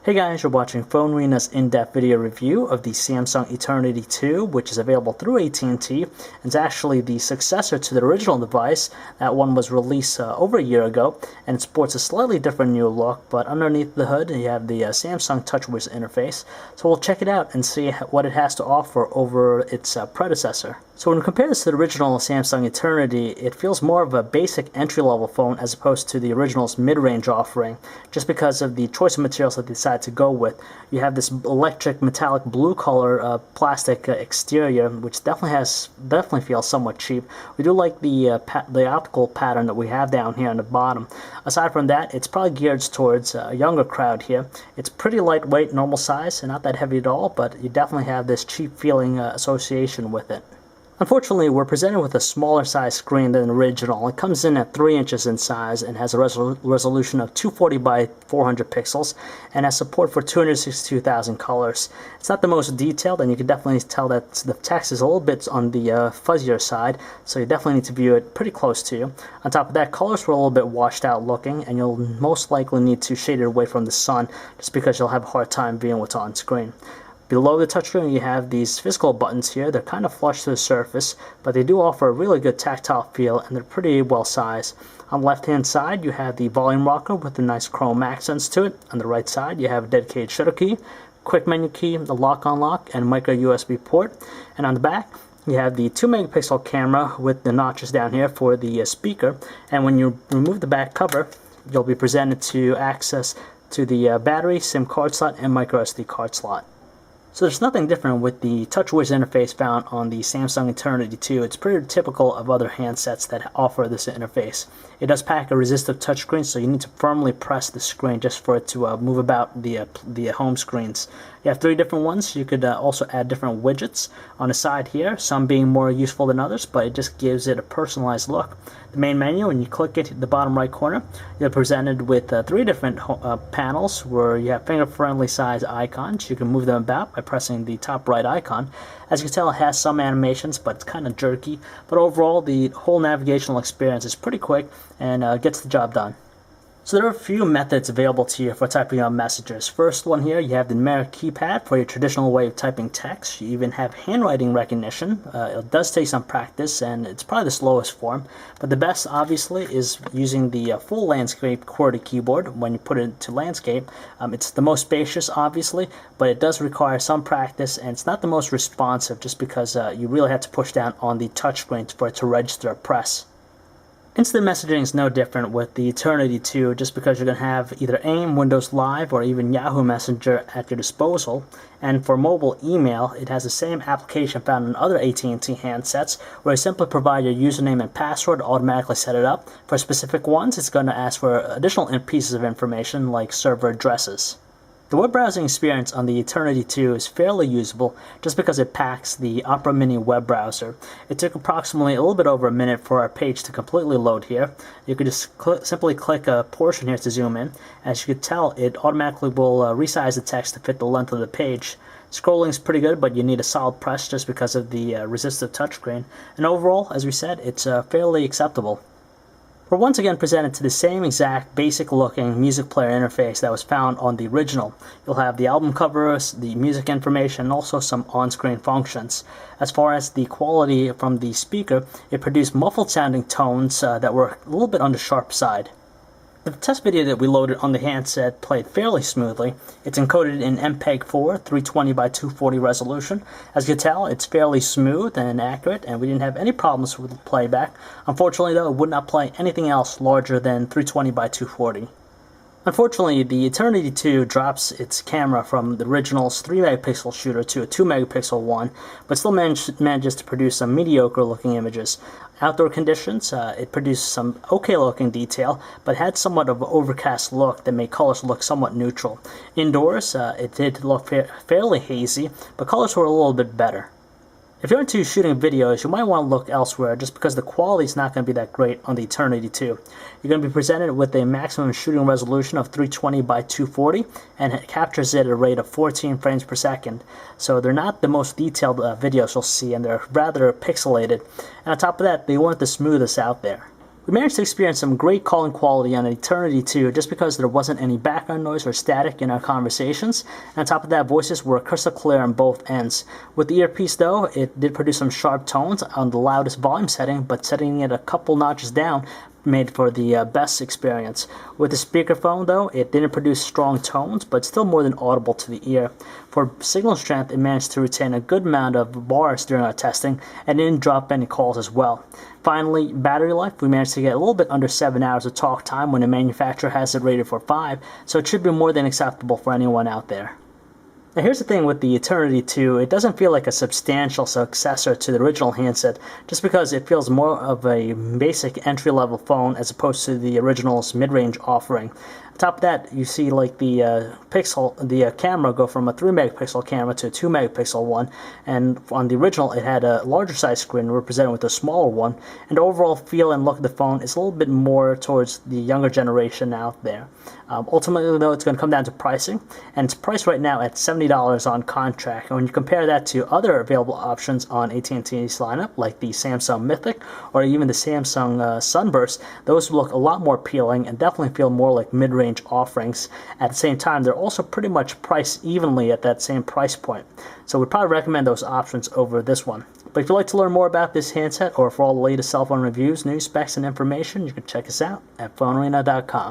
Hey guys, you're watching PhoneArena's in-depth video review of the Samsung Eternity II, which is available through AT&T. It's actually the successor to the original device. That one was released over a year ago, and it sports a slightly different new look, but underneath the hood you have the Samsung TouchWiz interface. So we'll check it out and see what it has to offer over its predecessor. So when we compare this to the original Samsung Eternity, it feels more of a basic entry-level phone as opposed to the original's mid-range offering, just because of the choice of materials that they decided to go with. You have this electric metallic blue color plastic exterior, which definitely feels somewhat cheap. We do like the optical pattern that we have down here on the bottom. Aside from that, it's probably geared towards a younger crowd here. It's pretty lightweight, normal size, and not that heavy at all, but you definitely have this cheap feeling association with it. Unfortunately, we're presented with a smaller size screen than the original. It comes in at 3 inches in size and has a resolution of 240 by 400 pixels and has support for 262,000 colors. It's not the most detailed, and you can definitely tell that the text is a little bit on the fuzzier side, so you definitely need to view it pretty close to you. On top of that, colors were a little bit washed out looking, and you'll most likely need to shade it away from the sun just because you'll have a hard time viewing what's on screen. Below the touchscreen, you have these physical buttons here. They're kind of flush to the surface, but they do offer a really good tactile feel, and they're pretty well sized. On the left-hand side, you have the volume rocker with the nice chrome accents to it. On the right side, you have a dedicated shutter key, quick menu key, the lock-unlock, and micro USB port. And on the back, you have the 2-megapixel camera with the notches down here for the speaker. And when you remove the back cover, you'll be presented to access to the battery, SIM card slot, and micro SD card slot. So there's nothing different with the TouchWiz interface found on the Samsung Eternity II. It's pretty typical of other handsets that offer this interface. It does pack a resistive touchscreen, so you need to firmly press the screen just for it to move about the home screens. You have 3 different ones. You could also add different widgets on the side here, some being more useful than others, but it just gives it a personalized look. The main menu, when you click it at the bottom right corner, you're presented with 3 different panels where you have finger-friendly size icons. You can move them about by pressing the top right icon. As you can tell, it has some animations, but it's kind of jerky. But overall, the whole navigational experience is pretty quick and gets the job done. So there are a few methods available to you for typing out messages. First one here, you have the numeric keypad for your traditional way of typing text. You even have handwriting recognition. It does take some practice, and it's probably the slowest form. But the best, obviously, is using the full landscape QWERTY keyboard when you put it to landscape. It's the most spacious, obviously, but it does require some practice, and it's not the most responsive just because you really have to push down on the touchscreen for it to register a press. Instant messaging is no different with the Eternity II, just because you're going to have either AIM, Windows Live, or even Yahoo Messenger at your disposal. And for mobile email, it has the same application found in other AT&T handsets, where you simply provide your username and password to automatically set it up. For specific ones, it's going to ask for additional pieces of information like server addresses. The web browsing experience on the Eternity II is fairly usable just because it packs the Opera Mini web browser. It took approximately a little bit over a minute for our page to completely load here. You could just simply click a portion here to zoom in. As you can tell, it automatically will resize the text to fit the length of the page. Scrolling is pretty good, but you need a solid press just because of the resistive touchscreen. And overall, as we said, it's fairly acceptable. We're once again presented to the same exact basic looking music player interface that was found on the original. You'll have the album covers, the music information, and also some on-screen functions. As far as the quality from the speaker, it produced muffled sounding tones that were a little bit on the sharp side. The test video that we loaded on the handset played fairly smoothly. It's encoded in MPEG-4, 320 by 240 resolution. As you can tell, it's fairly smooth and accurate, and we didn't have any problems with playback. Unfortunately, though, it would not play anything else larger than 320 by 240. Unfortunately, the Eternity II drops its camera from the original's 3-megapixel shooter to a 2-megapixel one, but still manages to produce some mediocre-looking images. Outdoor conditions, it produced some okay-looking detail, but had somewhat of an overcast look that made colors look somewhat neutral. Indoors, it did look fairly hazy, but colors were a little bit better. If you're into shooting videos, you might want to look elsewhere just because the quality is not going to be that great on the Eternity II. You're going to be presented with a maximum shooting resolution of 320 by 240, and it captures it at a rate of 14 frames per second. So they're not the most detailed videos you'll see, and they're rather pixelated. And on top of that, they weren't the smoothest out there. We managed to experience some great calling quality on Eternity 2 just because there wasn't any background noise or static in our conversations. And on top of that, voices were crystal clear on both ends. With the earpiece though, it did produce some sharp tones on the loudest volume setting, but setting it a couple notches down made for the best experience. With the speakerphone though, it didn't produce strong tones, but still more than audible to the ear. For signal strength, it managed to retain a good amount of bars during our testing and didn't drop any calls as well. Finally, battery life, we managed to get a little bit under 7 hours of talk time when the manufacturer has it rated for 5, so it should be more than acceptable for anyone out there. Now here's the thing with the Eternity 2, it doesn't feel like a substantial successor to the original handset just because it feels more of a basic entry-level phone as opposed to the original's mid-range offering. On top of that, you see like the camera go from a 3 megapixel camera to a 2 megapixel one, and on the original it had a larger size screen represented with a smaller one, and the overall feel and look of the phone is a little bit more towards the younger generation out there. Ultimately though, it's going to come down to pricing, and it's priced right now at $70 on contract. And when you compare that to other available options on AT&T's lineup, like the Samsung Mythic or even the Samsung Sunburst, those look a lot more appealing and definitely feel more like mid-range offerings. At the same time, they're also pretty much priced evenly at that same price point. So we'd probably recommend those options over this one. But if you'd like to learn more about this handset or for all the latest cell phone reviews, news, specs, and information, you can check us out at PhoneArena.com.